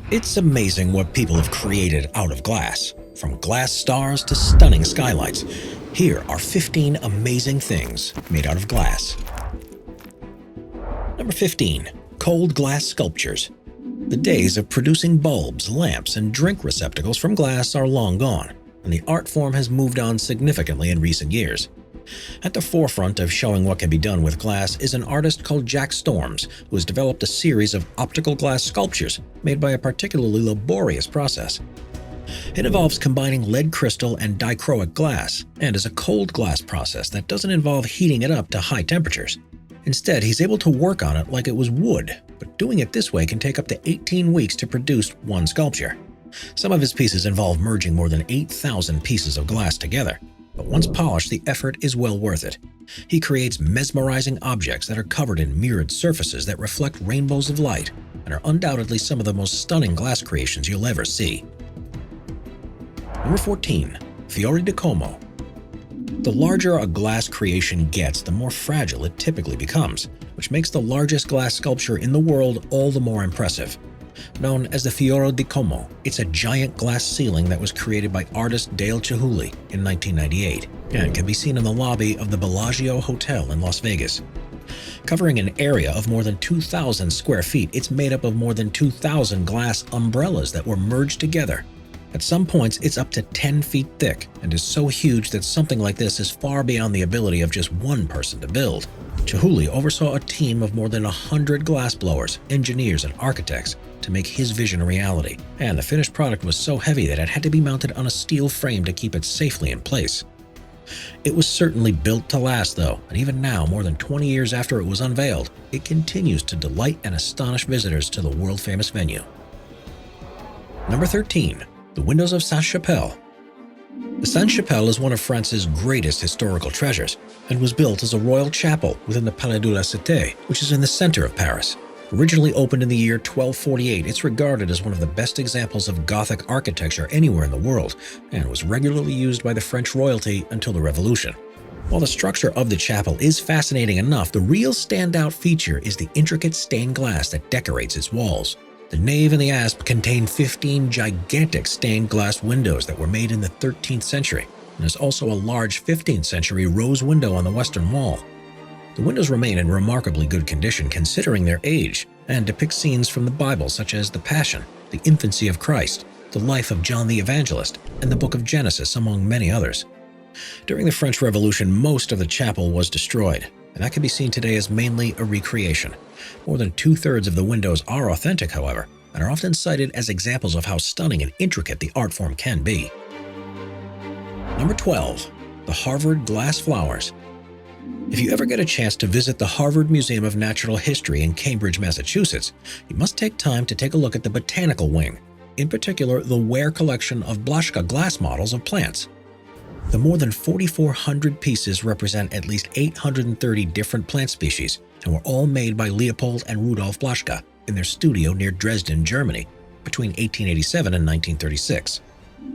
It's amazing what people have created out of glass, from glass stars to stunning skylights. Here are 15 amazing things made out of glass. Number 15. Cold glass sculptures. The days of producing bulbs, lamps, and drink receptacles from glass are long gone, and the art form has moved on significantly in recent years. At the forefront of showing what can be done with glass is an artist called Jack Storms, who has developed a series of optical glass sculptures made by a particularly laborious process. It involves combining lead crystal and dichroic glass, and is a cold glass process that doesn't involve heating it up to high temperatures. Instead, he's able to work on it like it was wood, but doing it this way can take up to 18 weeks to produce one sculpture. Some of his pieces involve merging more than 8,000 pieces of glass together, but once polished, the effort is well worth it. He creates mesmerizing objects that are covered in mirrored surfaces that reflect rainbows of light, and are undoubtedly some of the most stunning glass creations you'll ever see. Number 14. Fiori di Como. The larger a glass creation gets, the more fragile it typically becomes, which makes the largest glass sculpture in the world all the more impressive. Known as the Fiore di Como, it's a giant glass ceiling that was created by artist Dale Chihuly in 1998 and can be seen in the lobby of the Bellagio Hotel in Las Vegas. Covering an area of more than 2,000 square feet, it's made up of more than 2,000 glass umbrellas that were merged together. At some points, it's up to 10 feet thick and is so huge that something like this is far beyond the ability of just one person to build. Chihuly oversaw a team of more than 100 glassblowers, engineers, and architects to make his vision a reality, and the finished product was so heavy that it had to be mounted on a steel frame to keep it safely in place. It was certainly built to last, though, and even now, more than 20 years after it was unveiled, it continues to delight and astonish visitors to the world-famous venue. Number 13. The Windows of Sainte-Chapelle. The Sainte-Chapelle is one of France's greatest historical treasures, and was built as a royal chapel within the Palais de la Cité, which is in the center of Paris. Originally opened in the year 1248, it's regarded as one of the best examples of Gothic architecture anywhere in the world, and was regularly used by the French royalty until the Revolution. While the structure of the chapel is fascinating enough, the real standout feature is the intricate stained glass that decorates its walls. The nave and the apse contain 15 gigantic stained glass windows that were made in the 13th century, and there's also a large 15th century rose window on the western wall. The windows remain in remarkably good condition considering their age, and depict scenes from the Bible such as the Passion, the infancy of Christ, the life of John the Evangelist, and the book of Genesis, among many others. During the French Revolution, most of the chapel was destroyed, and that can be seen today as mainly a recreation. More than 2/3 of the windows are authentic, however, and are often cited as examples of how stunning and intricate the art form can be. Number 12. The Harvard Glass Flowers. If you ever get a chance to visit the Harvard Museum of Natural History in Cambridge, Massachusetts, you must take time to take a look at the botanical wing, in particular the Ware collection of Blaszka glass models of plants. The more than 4,400 pieces represent at least 830 different plant species and were all made by Leopold and Rudolf Blaszka in their studio near Dresden, Germany, between 1887 and 1936.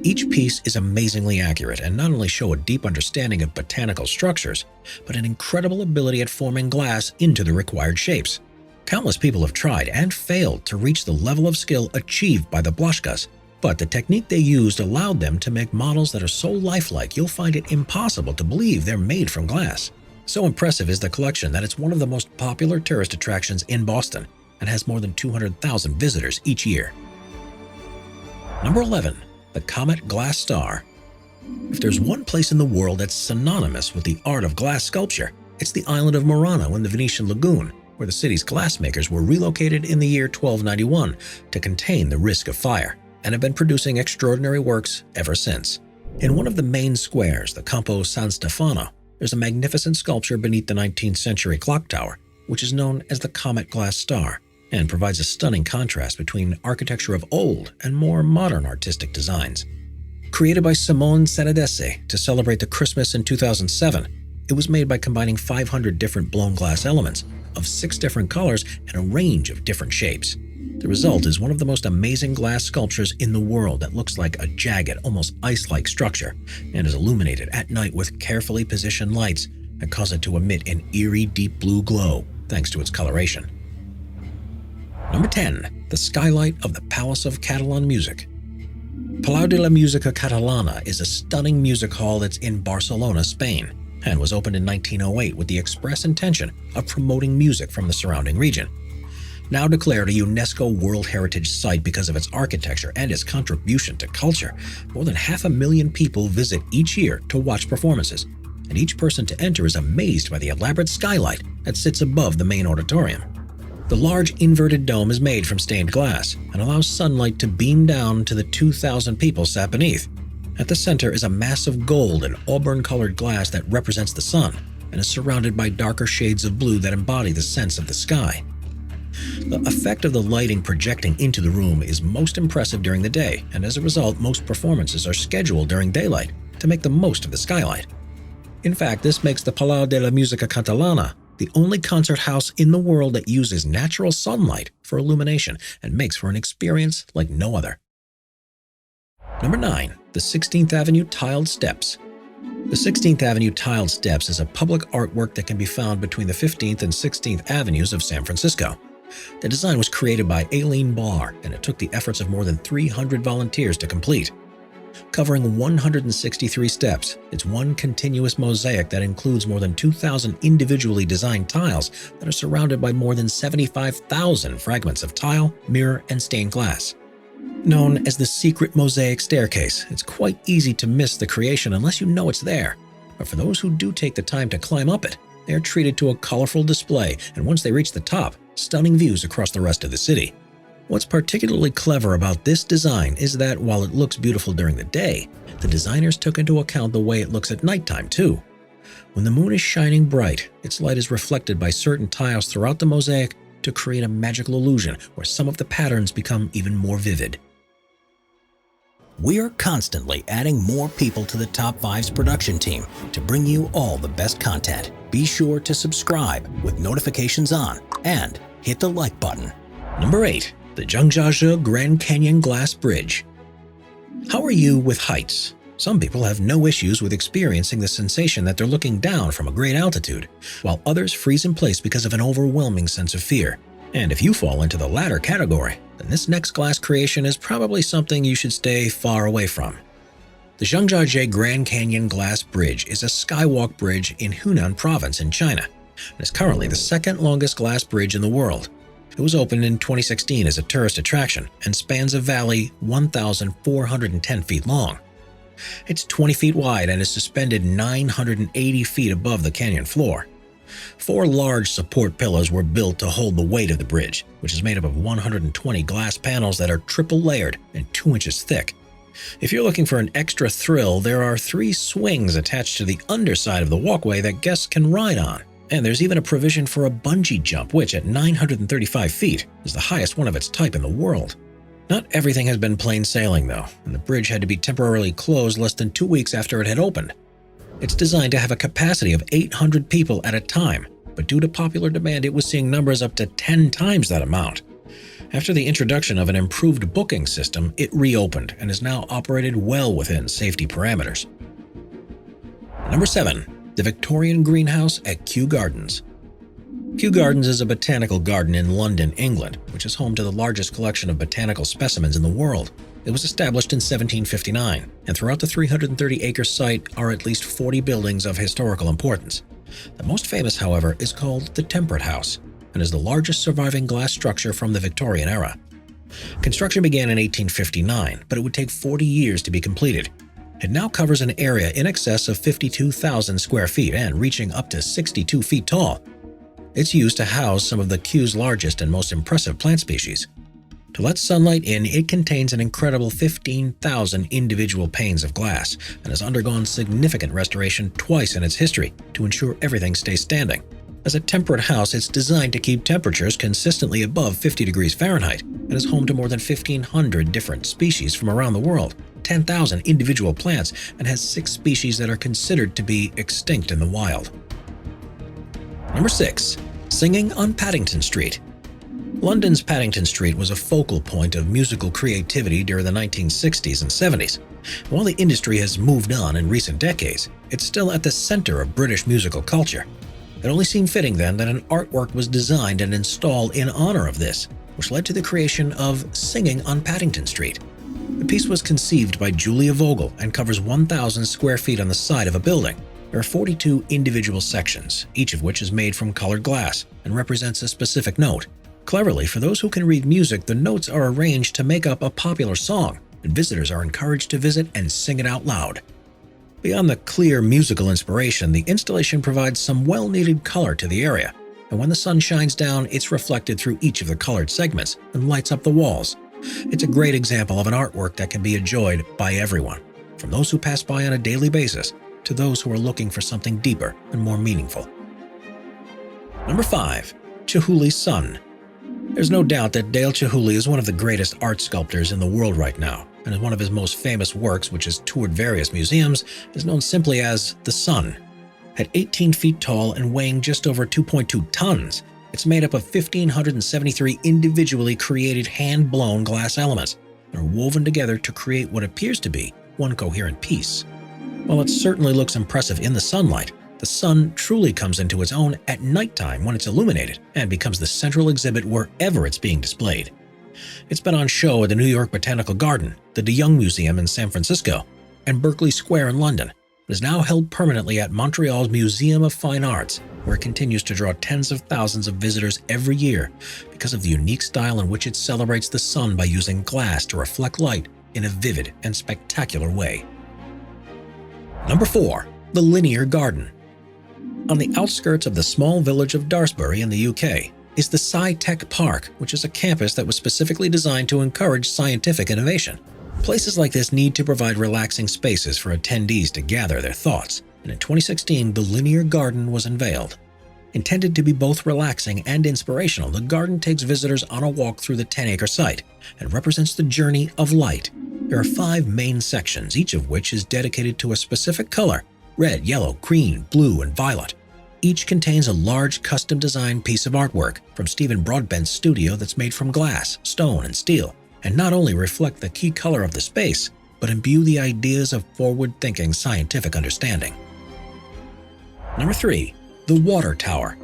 Each piece is amazingly accurate and not only show a deep understanding of botanical structures, but an incredible ability at forming glass into the required shapes. Countless people have tried and failed to reach the level of skill achieved by the Blaszkas, but the technique they used allowed them to make models that are so lifelike you'll find it impossible to believe they're made from glass. So impressive is the collection that it's one of the most popular tourist attractions in Boston and has more than 200,000 visitors each year. Number 11. The Comet Glass Star. If there's one place in the world that's synonymous with the art of glass sculpture, it's the island of Murano in the Venetian lagoon, where the city's glassmakers were relocated in the year 1291 to contain the risk of fire, and have been producing extraordinary works ever since. In one of the main squares, the Campo San Stefano, there's a magnificent sculpture beneath the 19th century clock tower, which is known as the Comet Glass Star, and provides a stunning contrast between architecture of old and more modern artistic designs. Created by Simone Sanadese to celebrate the Christmas in 2007, it was made by combining 500 different blown glass elements of 6 different colors and a range of different shapes. The result is one of the most amazing glass sculptures in the world that looks like a jagged, almost ice-like structure, and is illuminated at night with carefully positioned lights that cause it to emit an eerie deep blue glow thanks to its coloration. Number 10. the skylight of the Palace of Catalan Music. Palau de la Música Catalana is a stunning music hall that's in Barcelona, Spain, and was opened in 1908 with the express intention of promoting music from the surrounding region. Now declared a UNESCO World Heritage Site because of its architecture and its contribution to culture, more than 500,000 people visit each year to watch performances, and each person to enter is amazed by the elaborate skylight that sits above the main auditorium. The large inverted dome is made from stained glass and allows sunlight to beam down to the 2,000 people sat beneath. At the center is a mass of gold and auburn-colored glass that represents the sun and is surrounded by darker shades of blue that embody the sense of the sky. The effect of the lighting projecting into the room is most impressive during the day, and as a result, most performances are scheduled during daylight to make the most of the skylight. In fact, this makes the Palau de la Música Catalana the only concert house in the world that uses natural sunlight for illumination and makes for an experience like no other. Number 9. The 16th Avenue Tiled Steps. The 16th Avenue Tiled Steps is a public artwork that can be found between the 15th and 16th Avenues of San Francisco. The design was created by Aileen Barr, and it took the efforts of more than 300 volunteers to complete. Covering 163 steps, it's one continuous mosaic that includes more than 2,000 individually designed tiles that are surrounded by more than 75,000 fragments of tile, mirror, and stained glass. Known as the secret mosaic staircase, it's quite easy to miss the creation unless you know it's there. But for those who do take the time to climb up it, they are treated to a colorful display, and once they reach the top, stunning views across the rest of the city. What's particularly clever about this design is that while it looks beautiful during the day, the designers took into account the way it looks at nighttime too. When the moon is shining bright, its light is reflected by certain tiles throughout the mosaic to create a magical illusion where some of the patterns become even more vivid. We are constantly adding more people to the Top 5's production team to bring you all the best content. Be sure to subscribe with notifications on and hit the like button. Number 8. The Zhangjiajie Grand Canyon Glass Bridge. How are you with heights? Some people have no issues with experiencing the sensation that they're looking down from a great altitude, while others freeze in place because of an overwhelming sense of fear. And if you fall into the latter category, then this next glass creation is probably something you should stay far away from. The Zhangjiajie Grand Canyon Glass Bridge is a skywalk bridge in Hunan Province in China, and is currently the second longest glass bridge in the world. It was opened in 2016 as a tourist attraction and spans a valley 1,410 feet long. It's 20 feet wide and is suspended 980 feet above the canyon floor. 4 large support pillars were built to hold the weight of the bridge, which is made up of 120 glass panels that are triple layered and 2 inches thick. If you're looking for an extra thrill, there are 3 swings attached to the underside of the walkway that guests can ride on. And there's even a provision for a bungee jump, which at 935 feet is the highest one of its type in the world. Not everything has been plain sailing though, and the bridge had to be temporarily closed less than 2 weeks after it had opened. It's designed to have a capacity of 800 people at a time, but due to popular demand it was seeing numbers up to 10 times that amount. After the introduction of an improved booking system, it reopened and is now operated well within safety parameters. Number 7. The Victorian Greenhouse at Kew Gardens. Kew Gardens is a botanical garden in London, England, which is home to the largest collection of botanical specimens in the world. It was established in 1759, and throughout the 330-acre site are at least 40 buildings of historical importance. The most famous, however, is called the Temperate House, and is the largest surviving glass structure from the Victorian era. Construction began in 1859, but it would take 40 years to be completed. It now covers an area in excess of 52,000 square feet and reaching up to 62 feet tall. It's used to house some of the Kew's largest and most impressive plant species. To let sunlight in, it contains an incredible 15,000 individual panes of glass and has undergone significant restoration twice in its history to ensure everything stays standing. As a temperate house, it's designed to keep temperatures consistently above 50 degrees Fahrenheit and is home to more than 1,500 different species from around the world, 10,000 individual plants, and has 6 species that are considered to be extinct in the wild. Number 6. Singing on Paddington Street. London's Paddington Street was a focal point of musical creativity during the 1960s and 70s. While the industry has moved on in recent decades, it's still at the center of British musical culture. It only seemed fitting then that an artwork was designed and installed in honor of this, which led to the creation of Singing on Paddington Street. The piece was conceived by Julia Vogel and covers 1,000 square feet on the side of a building. There are 42 individual sections, each of which is made from colored glass and represents a specific note. Cleverly, for those who can read music, the notes are arranged to make up a popular song, and visitors are encouraged to visit and sing it out loud. Beyond the clear musical inspiration, the installation provides some well-needed color to the area, and when the sun shines down, it's reflected through each of the colored segments and lights up the walls. It's a great example of an artwork that can be enjoyed by everyone, from those who pass by on a daily basis to those who are looking for something deeper and more meaningful. Number 5. Chihuly's Sun. There's no doubt that Dale Chihuly is one of the greatest art sculptors in the world right now, and one of his most famous works, which has toured various museums, is known simply as the Sun. At 18 feet tall and weighing just over 2.2 tons, it's made up of 1,573 individually created hand-blown glass elements that are woven together to create what appears to be one coherent piece. While it certainly looks impressive in the sunlight, the sun truly comes into its own at nighttime when it's illuminated and becomes the central exhibit wherever it's being displayed. It's been on show at the New York Botanical Garden, the De Young Museum in San Francisco, and Berkeley Square in London. It is now held permanently at Montreal's Museum of Fine Arts, where it continues to draw tens of thousands of visitors every year because of the unique style in which it celebrates the sun by using glass to reflect light in a vivid and spectacular way. Number 4. The Linear Garden. On the outskirts of the small village of Daresbury in the UK is the Sci-Tech Park, which is a campus that was specifically designed to encourage scientific innovation. Places like this need to provide relaxing spaces for attendees to gather their thoughts, and in 2016, the Linear Garden was unveiled. Intended to be both relaxing and inspirational, the garden takes visitors on a walk through the 10-acre site and represents the journey of light. There are 5 main sections, each of which is dedicated to a specific color: red, yellow, green, blue, and violet. Each contains a large custom-designed piece of artwork from Stephen Broadbent's studio that's made from glass, stone, and steel, and not only reflect the key color of the space, but imbue the ideas of forward-thinking scientific understanding. Number 3. The Water Tower.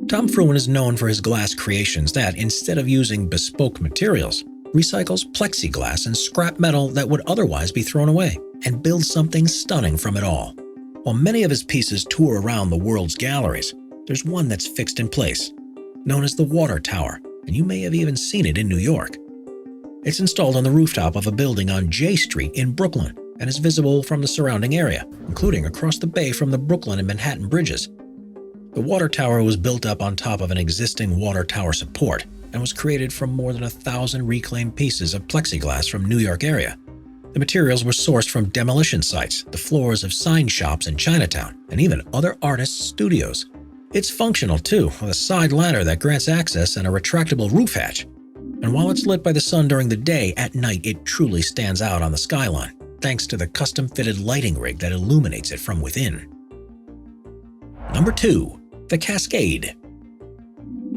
Tom Fruin is known for his glass creations that, instead of using bespoke materials, recycles plexiglass and scrap metal that would otherwise be thrown away, and builds something stunning from it all. While many of his pieces tour around the world's galleries, there's one that's fixed in place, known as the Water Tower, and you may have even seen it in New York. It's installed on the rooftop of a building on J Street in Brooklyn and is visible from the surrounding area, including across the bay from the Brooklyn and Manhattan bridges. The Water Tower was built up on top of an existing water tower support and was created from more than 1,000 reclaimed pieces of plexiglass from New York area. The materials were sourced from demolition sites, the floors of sign shops in Chinatown, and even other artists' studios. It's functional too, with a side ladder that grants access and a retractable roof hatch. And while it's lit by the sun during the day, at night it truly stands out on the skyline, thanks to the custom-fitted lighting rig that illuminates it from within. Number 2. The Cascade.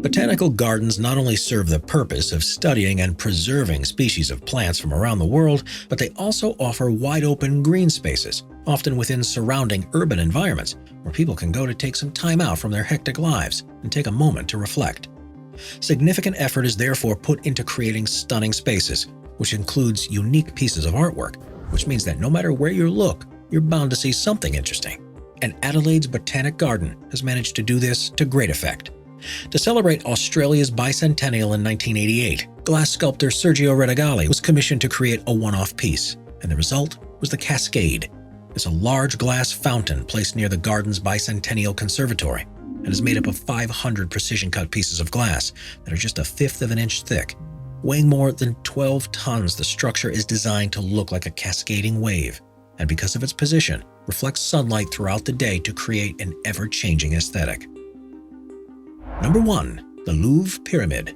Botanical gardens not only serve the purpose of studying and preserving species of plants from around the world, but they also offer wide-open green spaces, often within surrounding urban environments, where people can go to take some time out from their hectic lives and take a moment to reflect. Significant effort is therefore put into creating stunning spaces, which includes unique pieces of artwork, which means that no matter where you look, you're bound to see something interesting. And Adelaide's Botanic Garden has managed to do this to great effect. To celebrate Australia's bicentennial in 1988, glass sculptor Sergio Redagali was commissioned to create a one-off piece, and the result was the Cascade. It's a large glass fountain placed near the garden's bicentennial conservatory and is made up of 500 precision-cut pieces of glass that are just 1/5 of an inch thick. Weighing more than 12 tons, the structure is designed to look like a cascading wave, and because of its position, reflects sunlight throughout the day to create an ever-changing aesthetic. Number 1. The Louvre Pyramid.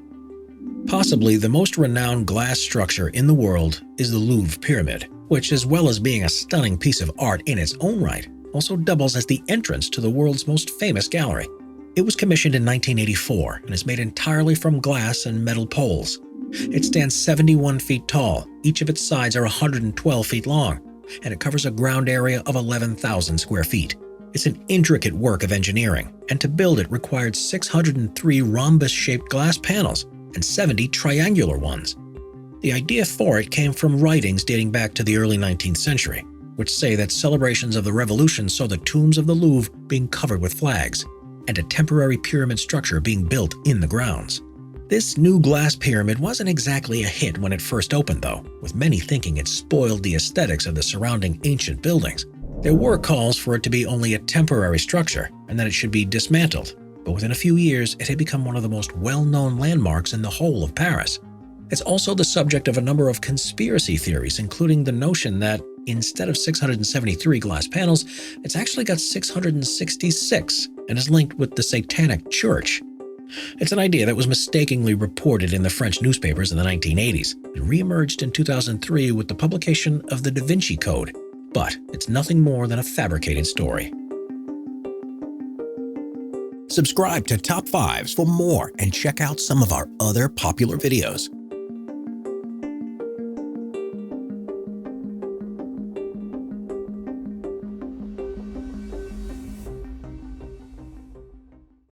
Possibly the most renowned glass structure in the world is the Louvre Pyramid, which, as well as being a stunning piece of art in its own right, also doubles as the entrance to the world's most famous gallery. It was commissioned in 1984 and is made entirely from glass and metal poles. It stands 71 feet tall, each of its sides are 112 feet long, and it covers a ground area of 11,000 square feet. It's an intricate work of engineering, and to build it required 603 rhombus-shaped glass panels and 70 triangular ones. The idea for it came from writings dating back to the early 19th century, which say that celebrations of the Revolution saw the tombs of the Louvre being covered with flags, and a temporary pyramid structure being built in the grounds. This new glass pyramid wasn't exactly a hit when it first opened, though, with many thinking it spoiled the aesthetics of the surrounding ancient buildings. There were calls for it to be only a temporary structure and that it should be dismantled, but within a few years it had become one of the most well-known landmarks in the whole of Paris. It's also the subject of a number of conspiracy theories, including the notion that instead of 673 glass panels, it's actually got 666 and is linked with the Satanic Church. It's an idea that was mistakenly reported in the French newspapers in the 1980s and reemerged in 2003 with the publication of the Da Vinci Code, but it's nothing more than a fabricated story. Subscribe to Top 5s for more and check out some of our other popular videos.